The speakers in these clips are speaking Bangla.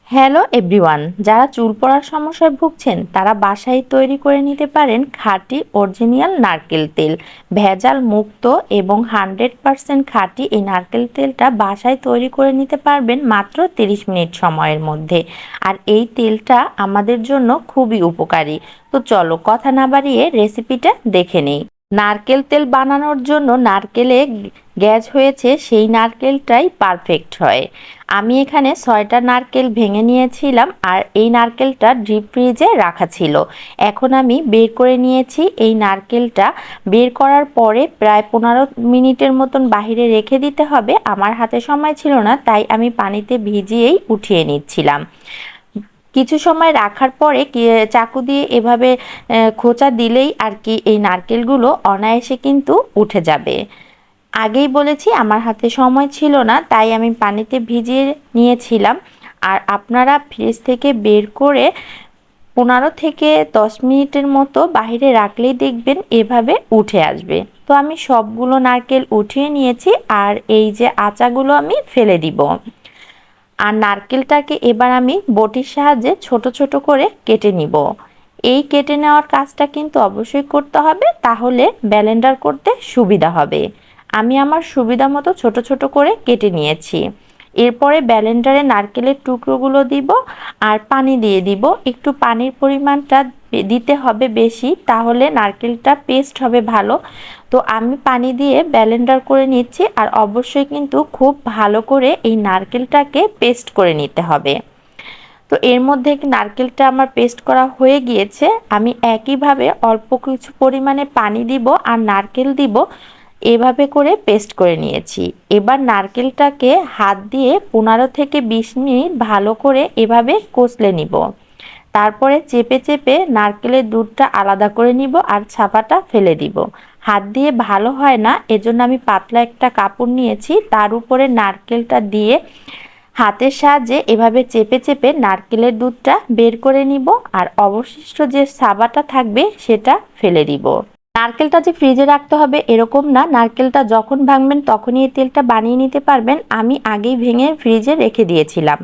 হ্যালো এভরিওয়ান, যারা চুল পড়ার সমস্যায় ভুগছেন তারা বাসায় তৈরি করে নিতে পারেন খাঁটি অরিজিনাল নারকেল তেল। ভেজাল মুক্ত এবং 100% খাঁটি এই নারকেল তেলটা বাসায় তৈরি করে নিতে পারবেন মাত্র 30 মিনিট সময়ের মধ্যে। আর এই তেলটা আমাদের জন্য খুবই উপকারী। তো চলো কথা না বাড়িয়ে রেসিপিটা দেখে নেই। নারকেল তেল বানানোর জন্য নারকেলে গ্যাস হয়েছে সেই নারকেলটাই পারফেক্ট হয়। আমি এখানে 6টা নারকেল ভেঙে নিয়েছিলাম আর এই নারকেলটা ডিপ ফ্রিজে রাখা ছিল। এখন আমি বের করে নিয়েছি। এই নারকেলটা বের করার পরে প্রায় 15 মিনিটের মতন বাহিরে রেখে দিতে হবে। আমার হাতে সময় ছিল না, তাই আমি পানিতে ভিজিয়েই উঠিয়ে নিচ্ছিলাম। কিছু সময় রাখার পরে চাকু দিয়ে এভাবে খোঁচা দিলেই আর কি এই নারকেলগুলো অনায়াসে কিন্তু উঠে যাবে। আগেই বলেছি আমার হাতে সময় ছিল না, তাই আমি পানিতে ভিজিয়ে নিয়েছিলাম। আর আপনারা ফ্রিজ থেকে বের করে 15 থেকে 10 মিনিটের মতো বাইরে রাখলেই দেখবেন এভাবে উঠে আসবে। তো আমি সবগুলো নারকেল উঠিয়ে নিয়েছি আর এই যে আচাগুলো আমি ফেলে দিব। আর নারকেলটাকে এবার আমি বটির সাহায্যে ছোট ছোট করে কেটে নিব। এই কেটে নেওয়ার কাজটা কিন্তু অবশ্যই করতে হবে, তাহলে ব্লেন্ডার করতে সুবিধা হবে। আমি আমার সুবিধা মতো ছোট ছোট করে কেটে নিয়েছি। এরপরে ব্লেন্ডারে নারকেলের টুকরোগুলো দিব আর পানি দিয়ে দিব। একটু পানির পরিমাণটা দিতে হবে বেশি, তাহলে নারকেলটা পেস্ট হবে ভালো। তো আমি পানি দিয়ে ব্লেন্ডার করে নিচ্ছি আর অবশ্যই কিন্তু খুব ভালো করে এই নারকেলটাকে পেস্ট করে নিতে হবে। তো এর মধ্যে নারকেলটা আমার পেস্ট করা হয়ে গিয়েছে। আমি একইভাবে অল্প কিছু পরিমাণে পানি দিব আর নারকেল দিব, এভাবে করে পেস্ট করে নিয়েছি। এবার নারকেলটাকে হাত দিয়ে 15 থেকে 20 মিনিট ভালো করে এভাবে কষলে নিব। তারপরে চেপে চেপে নারকেলের দুধটা আলাদা করে নিব আর ছাপাটা ফেলে দিব। হাত দিয়ে ভালো হয় না, এজন্য আমি পাতলা একটা কাপড় নিয়েছি, তার উপরে নারকেলটা দিয়ে হাতের সাহায্যে এভাবে চেপে চেপে নারকেলের দুধটা বের করে নিব আর অবশিষ্ট যে সাবাটা থাকবে সেটা ফেলে দিব। নারকেলটা যে ফ্রিজে রাখতে হবে এরকম না, নারকেলটা যখন ভাঙবেন তখনই এই তেলটা বানিয়ে নিতে পারবেন। আমি আগেই ভেঙে ফ্রিজে রেখে দিয়েছিলাম।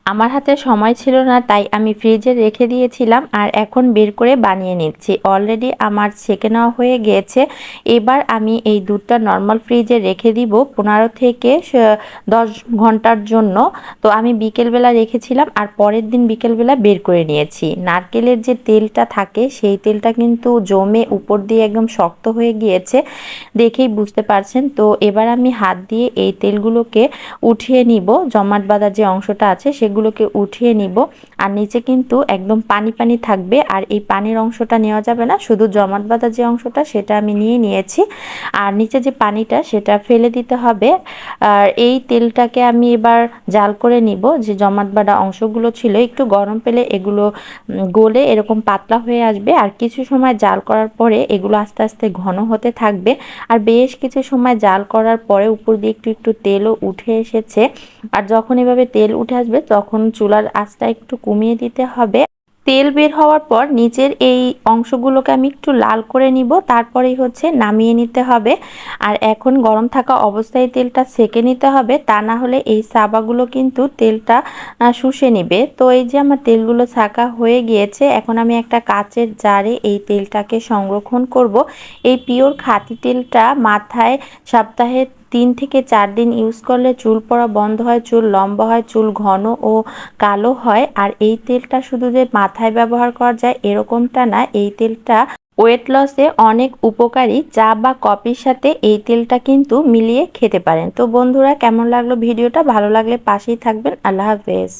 আমার হাতে সময় ছিল না, তাই আমি ফ্রিজে রেখে দিয়েছিলাম আর এখন বের করে বানিয়ে নিচ্ছি। অলরেডি আমার ছেঁকে নেওয়া হয়ে গিয়েছে। এবার আমি এই দুধটা নর্মাল ফ্রিজে রেখে দিব 15 থেকে 10 ঘন্টার জন্য। তো আমি বিকেলবেলা রেখেছিলাম আর পরের দিন বিকেলবেলা বের করে নিয়েছি। নারকেলের যে তেলটা থাকে সেই তেলটা কিন্তু জমে উপর দিয়ে একদম শক্ত হয়ে গিয়েছে, দেখেই বুঝতে পারছেন। তো এবার আমি হাত দিয়ে এই তেলগুলোকে উঠিয়ে নিব, জমাট বাঁধা যে অংশটা আছে সেগুলোকে উঠিয়ে নিব। আর নিচে কিন্তু একদম পানি পানি থাকবে, আর এই পানির অংশটা নেওয়া যাবে না, শুধু জমাট বাঁধা যে অংশটা সেটা আমি নিয়ে নিয়েছি। আর নিচে যে পানিটা সেটা ফেলে দিতে হবে। আর এই তেলটাকে আমি এবার জাল করে নিব। যে জমাট বাঁধা অংশগুলো ছিল একটু গরম পেলে এগুলো গলে এরকম পাতলা হয়ে আসবে। আর কিছু সময় জাল করার পরে এগুলো আস্তে আস্তে ঘন হতে থাকবে। আর বেশ কিছু সময় জাল করার পরে উপর দিয়ে একটু একটু তেলও উঠে এসেছে। আর যখন এভাবে তেল উঠে আসবে তখন চুলার আঁচটা একটু কমিয়ে দিতে হবে। তেল বের হওয়ার পর নিচের এই অংশগুলোকে আমি একটু লাল করে নিব, তারপরেই নামিয়ে নিতে হবে। আর এখন গরম থাকা অবস্থায় তেলটা সেঁকে নিতে হবে, তা না হলে এই সাবাগুলো কিন্তু তেলটা শুষে নিবে। তো এই যে আমার তেলগুলো ছাঁকা হয়ে গিয়েছে, এখন আমি একটা কাচের জারে এই তেলটাকে সংরক্ষণ করব। এই পিওর খাঁটি তেলটা মাথায় সপ্তাহে 3 থেকে 4 দিন ইউজ করলে চুল পড়া বন্ধ হয়, চুল লম্বা হয়, চুল ঘন ও কালো হয়। আর এই তেলটা শুধু যে মাথায় ব্যবহার করা যায় এরকমটা না, এই তেলটা ওয়েট লসে অনেক উপকারী। চা বা কফির সাথে এই তেলটা কিন্তু মিলিয়ে খেতে পারেন। তো বন্ধুরা, কেমন লাগলো ভিডিওটা? ভালো লাগলে পাশেই থাকবেন। আল্লাহ হাফেজ।